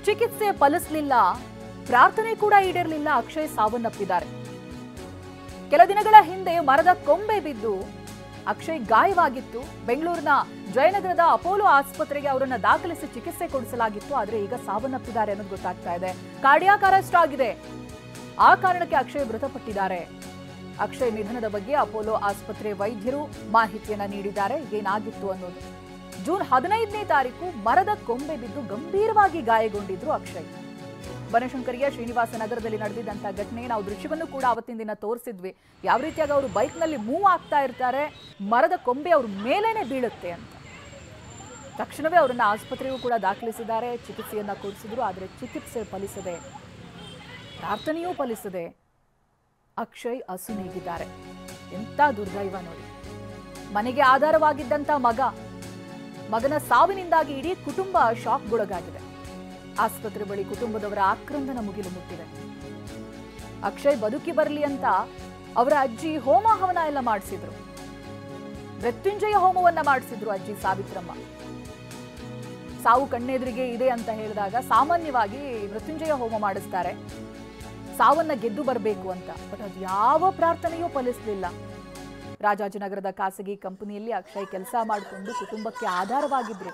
ಚಿಕಿತ್ಸೆ ಫಲಿಸಲಿಲ್ಲ, ಪ್ರಾರ್ಥನೆ ಕೂಡ ಈಡೇರಲಿಲ್ಲ. ಅಕ್ಷಯ್ ಸಾವನ್ನಪ್ಪಿದ್ದಾರೆ. ಕೆಲ ದಿನಗಳ ಹಿಂದೆ ಮರದ ಕೊಂಬೆ ಬಿದ್ದು ಅಕ್ಷಯ್ ಗಾಯವಾಗಿತ್ತು. ಬೆಂಗಳೂರಿನ ಜಯನಗರದ ಅಪೋಲೋ ಆಸ್ಪತ್ರೆಗೆ ಅವರನ್ನ ದಾಖಲಿಸಿ ಚಿಕಿತ್ಸೆ ಕೊಡಿಸಲಾಗಿತ್ತು. ಆದ್ರೆ ಈಗ ಸಾವನ್ನಪ್ಪಿದ್ದಾರೆ ಅನ್ನೋದು ಗೊತ್ತಾಗ್ತಾ ಇದೆ. ಕಾರ್ಡಿಯಾಕ್ ಅರೆಸ್ಟ್ ಆಗಿದೆ. ಆ ಕಾರಣಕ್ಕೆ ಅಕ್ಷಯ್ ಮೃತಪಟ್ಟಿದ್ದಾರೆ. ಅಕ್ಷಯ್ ನಿಧನದ ಬಗ್ಗೆ ಅಪೋಲೋ ಆಸ್ಪತ್ರೆ ವೈದ್ಯರು ಮಾಹಿತಿಯನ್ನ ನೀಡಿದ್ದಾರೆ. ಏನಾಗಿತ್ತು ಅನ್ನೋದು. ಜೂನ್ 15ನೇ ತಾರೀಕು ಮರದ ಕೊಂಬೆ ಬಿದ್ದು ಗಂಭೀರವಾಗಿ ಗಾಯಗೊಂಡಿದ್ರು ಅಕ್ಷಯ್. ಬನಶಂಕರಿಯ ಶ್ರೀನಿವಾಸ ನಗರದಲ್ಲಿ ನಡೆದಿದ್ದಂತಹ ಘಟನೆ, ನಾವು ದೃಶ್ಯವನ್ನು ಕೂಡ ಅವತ್ತಿನ ದಿನ ತೋರಿಸಿದ್ವಿ. ಯಾವ ರೀತಿಯಾಗಿ ಅವರು ಬೈಕ್ ನಲ್ಲಿ ಮೂವ್ ಆಗ್ತಾ ಇರ್ತಾರೆ, ಮರದ ಕೊಂಬೆ ಅವ್ರ ಮೇಲೇನೆ ಬೀಳುತ್ತೆ ಅಂತ. ತಕ್ಷಣವೇ ಅವರನ್ನ ಆಸ್ಪತ್ರೆಗೂ ಕೂಡ ದಾಖಲಿಸಿದ್ದಾರೆ, ಚಿಕಿತ್ಸೆಯನ್ನ ಕೊಡಿಸಿದ್ರು. ಆದರೆ ಚಿಕಿತ್ಸೆ ಫಲಿಸದೆ, ಪ್ರಾರ್ಥನೆಯೂ ಫಲಿಸದೆ ಅಕ್ಷಯ್ ಅಸುನೀಗಿದ್ದಾರೆ. ಎಂತ ದುರ್ದೈವ ನೋಡಿ. ಮನೆಗೆ ಆಧಾರವಾಗಿದ್ದಂತ ಮಗನ ಸಾವಿನಿಂದಾಗಿ ಇಡೀ ಕುಟುಂಬ ಶಾಕ್ಗೊಳಗಾಗಿದೆ. ಆಸ್ಪತ್ರೆ ಬಳಿ ಕುಟುಂಬದವರ ಆಕ್ರಂದನ ಮುಗಿಲು ಮುಟ್ಟಿದೆ. ಅಕ್ಷಯ್ ಬದುಕಿ ಬರಲಿ ಅಂತ ಅವರ ಅಜ್ಜಿ ಹೋಮ ಹವನ ಎಲ್ಲ ಮಾಡಿಸಿದ್ರು. ಮೃತ್ಯುಂಜಯ ಹೋಮವನ್ನ ಮಾಡಿಸಿದ್ರು ಅಜ್ಜಿ ಸಾವಿತ್ರಮ್ಮ. ಸಾವು ಕಣ್ಣೆದುರಿಗೆ ಇದೆ ಅಂತ ಹೇಳಿದಾಗ ಸಾಮಾನ್ಯವಾಗಿ ಮೃತ್ಯುಂಜಯ ಹೋಮ ಮಾಡಿಸ್ತಾರೆ, ಸಾವನ್ನ ಗೆದ್ದು ಬರಬೇಕು ಅಂತ. ಬಟ್ ಅದು ಯಾವ ಪ್ರಾರ್ಥನೆಯೂ ಫಲಿಸಲಿಲ್ಲ. ರಾಜಾಜಿನಗರದ ಖಾಸಗಿ ಕಂಪನಿಯಲ್ಲಿ ಅಕ್ಷಯ್ ಕೆಲಸ ಮಾಡಿಕೊಂಡು ಕುಟುಂಬಕ್ಕೆ ಆಧಾರವಾಗಿದ್ರು.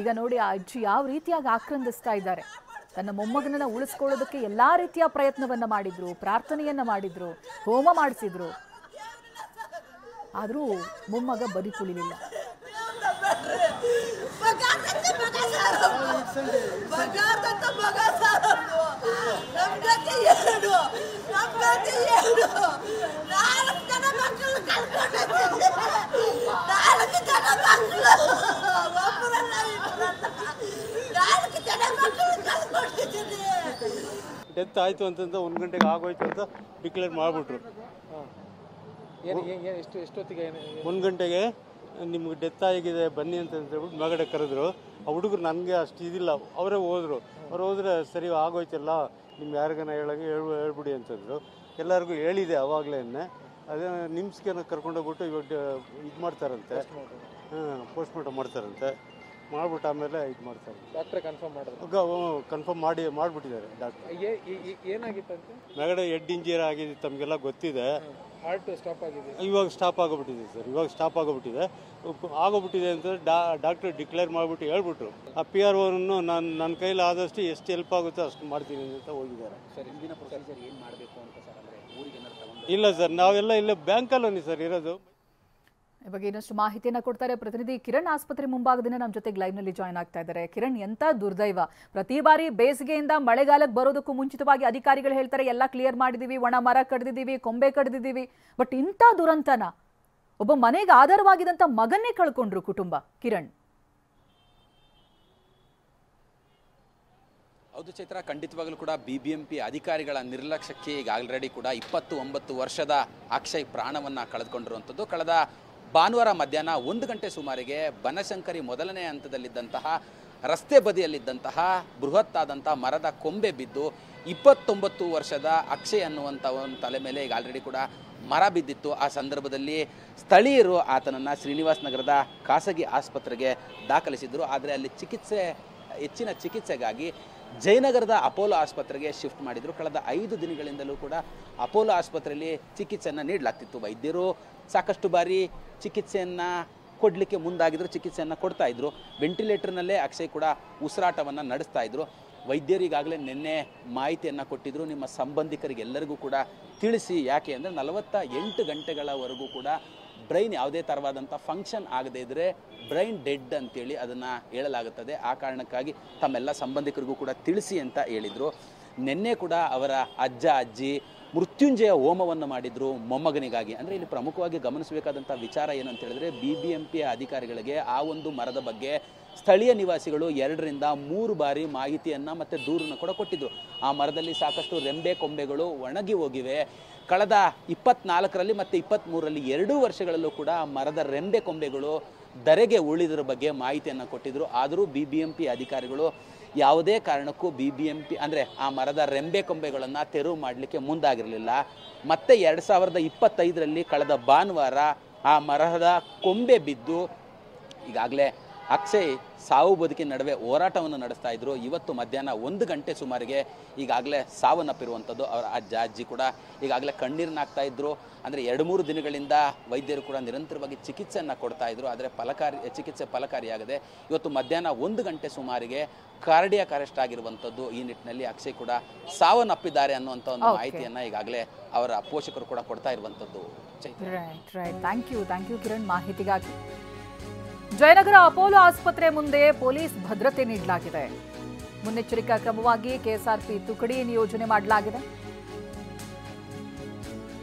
ಈಗ ನೋಡಿ ಆ ಅಜ್ಜಿ ಯಾವ ರೀತಿಯಾಗಿ ಆಕ್ರಂದಿಸ್ತಾ ಇದ್ದಾರೆ. ತನ್ನ ಮೊಮ್ಮಗನನ್ನ ಉಳಿಸ್ಕೊಳ್ಳೋದಕ್ಕೆ ಎಲ್ಲಾ ರೀತಿಯ ಪ್ರಯತ್ನವನ್ನ ಮಾಡಿದ್ರು, ಪ್ರಾರ್ಥನೆಯನ್ನ ಮಾಡಿದ್ರು, ಹೋಮ ಮಾಡಿಸಿದ್ರು. ಆದ್ರೂ ಮೊಮ್ಮಗ ಬದುಕುಳಿಲಿಲ್ಲ. ಡೆತ್ ಆಯಿತು ಅಂತಂದ್ರೆ 1 ಗಂಟೆಗೆ ಆಗೋಯ್ತು ಅಂತ ಡಿಕ್ಲೇರ್ ಮಾಡಿಬಿಟ್ರು. ಎಷ್ಟೊತ್ತಿಗೆ 1 ಗಂಟೆಗೆ ನಿಮ್ಗೆ ಡೆತ್ ಆಗಿದೆ ಬನ್ನಿ ಅಂತ ಹೇಳ್ಬಿಟ್ಟು ಮಗಡೆ ಕರೆದ್ರು. ಆ ಹುಡುಗರು ನನಗೆ ಅಷ್ಟು ಇದಿಲ್ಲ, ಅವರೇ ಹೋದರು. ಅವ್ರು ಹೋದರೆ ಸರಿ ಆಗೋಯ್ತಲ್ಲ, ನಿಮ್ಗೆ ಯಾರಿಗಾನ ಹೇಳ್ಬಿಡಿ ಅಂತಂದರು. ಎಲ್ಲರಿಗೂ ಹೇಳಿದೆ ಅವಾಗಲೇ. ಅದೇ ನಿಮ್ಸ್ಗೆ ಕರ್ಕೊಂಡೋಗ್ಬಿಟ್ಟು ಇವಾಗ ಇದು ಮಾಡ್ತಾರಂತೆ, ಪೋಸ್ಟ್ ಮಾರ್ಟಮ್ ಮಾಡ್ತಾರಂತೆ. ಮಾಡ್ಬಿಟ್ಟು ಆಮೇಲೆ ಇದು ಮಾಡ್ತಾರೆ. ಡಾಕ್ಟ್ರೆ ಕನ್ಫರ್ಮ್ ಮಾಡಿದ್ರು? ಕನ್ಫರ್ಮ್ ಮಾಡಿಬಿಟ್ಟಿದ್ದಾರೆ ಡಾಕ್ಟ್ರ್. ಏನಾಗಿತ್ತಂತೆ? ಮೆಗಡೆ ಹೆಡ್ ಇಂಜರಿ ಆಗಿದೆ, ತಮಗೆಲ್ಲ ಗೊತ್ತಿದೆ. ಹಾರ್ಟ್ ಸ್ಟಾಪ್ ಆಗಿದೆ. ಇವಾಗ ಸ್ಟಾಪ್ ಆಗೋಗ್ಬಿಟ್ಟಿದೆ ಸರ್, ಇವಾಗ ಸ್ಟಾಪ್ ಆಗೋಗ್ಬಿಟ್ಟಿದೆ ಅಂತ ಡಾಕ್ಟ್ರ್ ಡಿಕ್ಲೇರ್ ಮಾಡಿಬಿಟ್ಟು ಹೇಳ್ಬಿಟ್ರು. ಆ ಪಿ ಆರ್ ಓನನ್ನು ನನ್ನ ಕೈಲಿ ಆದಷ್ಟು ಎಷ್ಟು ಹೆಲ್ಪ್ ಆಗುತ್ತೋ ಅಷ್ಟು ಮಾಡ್ತೀನಿ ಅಂತ ಹೋಗಿದ್ದಾರೆ. ಸರ್, ಇಂದಿನ ಪ್ರೊಸೀಜರ್ ಏನು ಮಾಡಬೇಕು ಅಂತ ಸರ್? ಅಂದರೆ ಊರಿಗೆ ಇಲ್ಲ ಸರ್, ನಾವೆಲ್ಲ ಇಲ್ಲೇ ಬ್ಯಾಂಕಲ್ಲೇ ಸರ್ ಇರೋದು. ಈ ಬಗ್ಗೆ ಇನ್ನಷ್ಟು ಮಾಹಿತಿಯನ್ನ ಕೊಡ್ತಾರೆ ಪ್ರತಿನಿಧಿ ಕಿರಣ್. ಆಸ್ಪತ್ರೆ ಮುಂಭಾಗದಿಂದ ನಮ್ಮ ಜೊತೆಗೆ ಲೈವ್ ನಲ್ಲಿ ಜಾಯ್ನ್ ಆಗ್ತಾ ಇದ್ದಾರೆ. ಕಿರಣ್, ಎಂತ ದುರ್ದೈವ. ಪ್ರತಿ ಬಾರಿ ಬೇಸಿಗೆಯಿಂದ ಮಳೆಗಾಲಕ್ಕೆ ಬರೋದಕ್ಕೂ ಮುಂಚಿತವಾಗಿ ಅಧಿಕಾರಿಗಳು ಹೇಳ್ತಾರೆ ಎಲ್ಲ ಕ್ಲಿಯರ್ ಮಾಡಿದೀವಿ, ಒಣ ಮರ ಕಡ್ದಿದ್ದೀವಿ, ಕೊಂಬೆ ಕಡ್ದಿದ್ದೀವಿ. ಬಟ್ ಇಂಥ ದುರಂತನ, ಒಬ್ಬ ಮನೆಗೆ ಆಧಾರವಾಗಿದ್ದಂತ ಮಗನ್ನೇ ಕಳ್ಕೊಂಡ್ರು ಕುಟುಂಬ. ಕಿರಣ್. ಹೌದು ಚೈತ್ರ, ಖಂಡಿತವಾಗಲೂ ಕೂಡ BBMP ಅಧಿಕಾರಿಗಳ ನಿರ್ಲಕ್ಷ್ಯಕ್ಕೆ ಈಗ ಆಲ್ರೆಡಿ ಕೂಡ 29 ವರ್ಷದ ಅಕ್ಷಯ್ ಪ್ರಾಣವನ್ನು ಕಳೆದುಕೊಂಡಿರುವಂಥದ್ದು. ಕಳೆದ ಭಾನುವಾರ ಮಧ್ಯಾಹ್ನ 1 ಗಂಟೆ ಸುಮಾರಿಗೆ ಬನಶಂಕರಿ ಮೊದಲನೇ ಹಂತದಲ್ಲಿದ್ದಂತಹ ರಸ್ತೆ ಬದಿಯಲ್ಲಿದ್ದಂತಹ ಬೃಹತ್ತಾದಂಥ ಮರದ ಕೊಂಬೆ ಬಿದ್ದು 29 ವರ್ಷದ ಅಕ್ಷಯ್ ಅನ್ನುವಂಥವನ ತಲೆ ಮೇಲೆ ಈಗ ಆಲ್ರೆಡಿ ಕೂಡ ಮರ ಬಿದ್ದಿತ್ತು. ಆ ಸಂದರ್ಭದಲ್ಲಿ ಸ್ಥಳೀಯರು ಆತನನ್ನು ಶ್ರೀನಿವಾಸ ನಗರದ ಖಾಸಗಿ ಆಸ್ಪತ್ರೆಗೆ ದಾಖಲಿಸಿದ್ರು. ಆದರೆ ಅಲ್ಲಿ ಹೆಚ್ಚಿನ ಚಿಕಿತ್ಸೆಗಾಗಿ ಜಯನಗರದ ಅಪೋಲೋ ಆಸ್ಪತ್ರೆಗೆ ಶಿಫ್ಟ್ ಮಾಡಿದರು. ಕಳೆದ 5 ದಿನಗಳಿಂದಲೂ ಕೂಡ ಅಪೋಲೋ ಆಸ್ಪತ್ರೆಯಲ್ಲಿ ಚಿಕಿತ್ಸೆಯನ್ನು ನೀಡಲಾಗ್ತಿತ್ತು. ವೈದ್ಯರು ಸಾಕಷ್ಟು ಬಾರಿ ಚಿಕಿತ್ಸೆಯನ್ನು ಕೊಡಲಿಕ್ಕೆ ಮುಂದಾಗಿದ್ರು, ಚಿಕಿತ್ಸೆಯನ್ನು ಕೊಡ್ತಾ ಇದ್ರು. ವೆಂಟಿಲೇಟರ್ನಲ್ಲೇ ಅಕ್ಷಯ್ ಕೂಡ ಉಸಿರಾಟವನ್ನು ನಡೆಸ್ತಾ ಇದ್ರು. ವೈದ್ಯರು ಈಗಾಗಲೇ ನಿನ್ನೆ ಮಾಹಿತಿಯನ್ನು ಕೊಟ್ಟಿದ್ರು, ನಿಮ್ಮ ಸಂಬಂಧಿಕರಿಗೆ ಎಲ್ಲರಿಗೂ ಕೂಡ ತಿಳಿಸಿ. ಯಾಕೆ ಅಂದರೆ 48 ಗಂಟೆಗಳವರೆಗೂ ಕೂಡ ಬ್ರೈನ್ ಯಾವುದೇ ಥರವಾದಂಥ ಫಂಕ್ಷನ್ ಆಗದೇ ಇದ್ದರೆ ಬ್ರೈನ್ ಡೆಡ್ ಅಂತೇಳಿ ಅದನ್ನು ಹೇಳಲಾಗುತ್ತದೆ. ಆ ಕಾರಣಕ್ಕಾಗಿ ತಮ್ಮೆಲ್ಲ ಸಂಬಂಧಿಕರಿಗೂ ಕೂಡ ತಿಳಿಸಿ ಅಂತ ಹೇಳಿದರು. ನಿನ್ನೆ ಕೂಡ ಅವರ ಅಜ್ಜಿ ಮೃತ್ಯುಂಜಯ ಹೋಮವನ್ನು ಮಾಡಿದ್ರು ಮೊಮ್ಮಗನಿಗಾಗಿ. ಅಂದರೆ ಇಲ್ಲಿ ಪ್ರಮುಖವಾಗಿ ಗಮನಿಸಬೇಕಾದಂಥ ವಿಚಾರ ಏನು ಅಂತ ಹೇಳಿದ್ರೆ, BBMP ಅಧಿಕಾರಿಗಳಿಗೆ ಆ ಒಂದು ಮರದ ಬಗ್ಗೆ ಸ್ಥಳೀಯ ನಿವಾಸಿಗಳು 2 ರಿಂದ 3 ಬಾರಿ ಮಾಹಿತಿಯನ್ನು ಮತ್ತು ದೂರನ್ನು ಕೂಡ ಕೊಟ್ಟಿದ್ರು. ಆ ಮರದಲ್ಲಿ ಸಾಕಷ್ಟು ರೆಂಬೆ ಕೊಂಬೆಗಳು ಒಣಗಿ ಹೋಗಿವೆ. ಕಳೆದ 24ರಲ್ಲಿ ಮತ್ತು 23ರಲ್ಲಿ 2 ವರ್ಷಗಳಲ್ಲೂ ಕೂಡ ಮರದ ರೆಂಬೆ ಕೊಂಬೆಗಳು ಧರೆಗೆ ಉಳಿದ್ರ ಬಗ್ಗೆ ಮಾಹಿತಿಯನ್ನು ಕೊಟ್ಟಿದ್ರು. ಆದರೂ BBMP ಅಧಿಕಾರಿಗಳು ಯಾವುದೇ ಕಾರಣಕ್ಕೂ BBMP ಅಂದರೆ ಆ ಮರದ ರೆಂಬೆ ಕೊಂಬೆಗಳನ್ನು ತೆರವು ಮಾಡಲಿಕ್ಕೆ ಮುಂದಾಗಿರಲಿಲ್ಲ. ಮತ್ತೆ 2025ರಲ್ಲಿ ಕಳೆದ ಭಾನುವಾರ ಆ ಮರದ ಕೊಂಬೆ ಬಿದ್ದು ಈಗಾಗಲೇ ಅಕ್ಷಯ್ ಸಾವು ಬದುಕಿನ ನಡುವೆ ಹೋರಾಟವನ್ನು ನಡೆಸ್ತಾ ಇದ್ರು. ಇವತ್ತು ಮಧ್ಯಾಹ್ನ 1 ಗಂಟೆ ಸುಮಾರಿಗೆ ಈಗಾಗಲೇ ಸಾವನ್ನಪ್ಪಿರುವಂಥದ್ದು. ಅವರ ಅಜ್ಜಿ ಕೂಡ ಈಗಾಗಲೇ ಕಣ್ಣೀರನ್ನ ಹಾಕ್ತಾ ಇದ್ರು. ಅಂದರೆ 2-3 ದಿನಗಳಿಂದ ವೈದ್ಯರು ಕೂಡ ನಿರಂತರವಾಗಿ ಚಿಕಿತ್ಸೆಯನ್ನು ಕೊಡ್ತಾ ಇದ್ರು. ಆದರೆ ಚಿಕಿತ್ಸೆ ಫಲಕಾರಿಯಾಗದೆ ಇವತ್ತು ಮಧ್ಯಾಹ್ನ 1 ಗಂಟೆ ಸುಮಾರಿಗೆ ಕಾರ್ಡಿಯಾಕ್ ಅರೆಸ್ಟ್ ಆಗಿರುವಂಥದ್ದು. ಈ ನಿಟ್ಟಿನಲ್ಲಿ ಅಕ್ಷಯ್ ಕೂಡ ಸಾವನ್ನಪ್ಪಿದ್ದಾರೆ ಅನ್ನುವಂಥ ಒಂದು ಮಾಹಿತಿಯನ್ನು ಈಗಾಗಲೇ ಅವರ ಪೋಷಕರು ಕೂಡ ಕೊಡ್ತಾ ಇರುವಂಥದ್ದು. ಥ್ಯಾಂಕ್ ಯು ಕಿರಣ್ ಮಾಹಿತಿಗಾಗಿ. ಜಯನಗರ ಅಪೋಲೋ ಆಸ್ಪತ್ರೆ ಮುಂದೆ ಪೊಲೀಸ್ ಭದ್ರತೆ ನೀಡಲಾಗಿದೆ. ಮುನ್ನೆಚ್ಚರಿಕಾ ಕ್ರಮವಾಗಿ ಕೆಎಸ್ಆರ್ಪಿ ತುಕಡಿ ನಿಯೋಜನೆ ಮಾಡಲಾಗಿದೆ.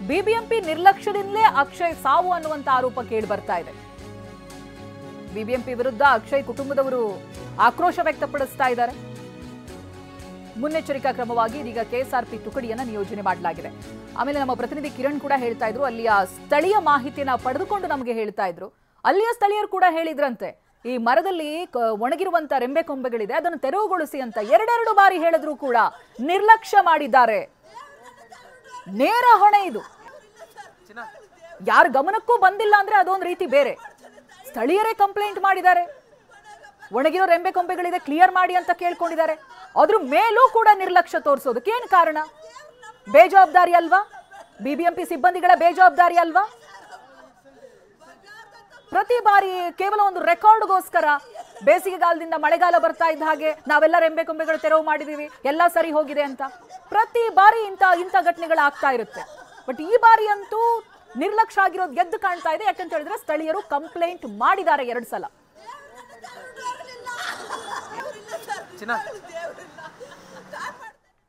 ಬಿಬಿಎಂಪಿ ನಿರ್ಲಕ್ಷ್ಯದಿಂದಲೇ ಅಕ್ಷಯ್ ಸಾವು ಅನ್ನುವಂತ ಆರೋಪ ಕೇಳಿ ಬರ್ತಾ ಇದೆ. ಬಿಬಿಎಂಪಿ ವಿರುದ್ಧ ಅಕ್ಷಯ್ ಕುಟುಂಬದವರು ಆಕ್ರೋಶ ವ್ಯಕ್ತಪಡಿಸ್ತಾ ಇದ್ದಾರೆ. ಮುನ್ನೆಚ್ಚರಿಕಾ ಕ್ರಮವಾಗಿ ಇದೀಗ ಕೆಎಸ್ಆರ್ಪಿ ತುಕಡಿಯನ್ನ ನಿಯೋಜನೆ ಮಾಡಲಾಗಿದೆ. ಆಮೇಲೆ ನಮ್ಮ ಪ್ರತಿನಿಧಿ ಕಿರಣ್ ಕೂಡ ಹೇಳ್ತಾ ಇದ್ರು, ಅಲ್ಲಿಯ ಸ್ಥಳೀಯ ಮಾಹಿತಿಯನ್ನ ಪಡೆದುಕೊಂಡು ನಮಗೆ ಹೇಳ್ತಾ ಇದ್ರು. ಅಲ್ಲಿಯ ಸ್ಥಳೀಯರು ಕೂಡ ಹೇಳಿದ್ರಂತೆ, ಈ ಮರದಲ್ಲಿ ಒಣಗಿರುವಂತ ರೆಂಬೆ ಕೊಂಬೆಗಳಿದೆ, ಅದನ್ನು ತೆರವುಗೊಳಿಸಿ ಅಂತ 2 ಬಾರಿ ಹೇಳಿದ್ರು ಕೂಡ ನಿರ್ಲಕ್ಷ್ಯ ಮಾಡಿದ್ದಾರೆ. ನೇರ ಹೊಣೆ ಇದು. ಯಾರ ಗಮನಕ್ಕೂ ಬಂದಿಲ್ಲ ಅಂದ್ರೆ ಅದೊಂದು ರೀತಿ ಬೇರೆ. ಸ್ಥಳೀಯರೇ ಕಂಪ್ಲೇಂಟ್ ಮಾಡಿದ್ದಾರೆ, ಒಣಗಿರೋ ರೆಂಬೆ ಕೊಂಬೆಗಳಿದೆ ಕ್ಲಿಯರ್ ಮಾಡಿ ಅಂತ ಕೇಳ್ಕೊಂಡಿದ್ದಾರೆ. ಅದ್ರ ಮೇಲೂ ಕೂಡ ನಿರ್ಲಕ್ಷ್ಯ ತೋರಿಸೋದಕ್ಕೆ ಏನ್ ಕಾರಣ? ಬೇಜವಾಬ್ದಾರಿ ಅಲ್ವಾ? ಬಿಬಿಎಂಪಿ ಸಿಬ್ಬಂದಿಗಳ ಬೇಜವಾಬ್ದಾರಿ ಅಲ್ವಾ? ಪ್ರತಿ ಬಾರಿ ಕೇವಲ ಒಂದು ರೆಕಾರ್ಡ್ಗೋಸ್ಕರ ಬೇಸಿಗೆಗಾಲದಿಂದ ಮಳೆಗಾಲ ಬರ್ತಾ ಇದ್ದ ಹಾಗೆ ನಾವೆಲ್ಲ ರೆಂಬೆ ಕೊಂಬೆಗಳು ತೆರವು ಮಾಡಿದೀವಿ, ಎಲ್ಲ ಸರಿ ಹೋಗಿದೆ ಅಂತ ಪ್ರತಿ ಬಾರಿ ಇಂಥ ಘಟನೆಗಳು ಆಗ್ತಾ ಇರುತ್ತೆ. ಬಟ್ ಈ ಬಾರಿ ಅಂತೂ ನಿರ್ಲಕ್ಷ್ಯ ಆಗಿರೋದು ಎದ್ದು ಕಾಣ್ತಾ ಇದೆ. ಯಾಕಂತ ಹೇಳಿದ್ರೆ ಸ್ಥಳೀಯರು ಕಂಪ್ಲೇಂಟ್ ಮಾಡಿದ್ದಾರೆ 2 ಸಲ.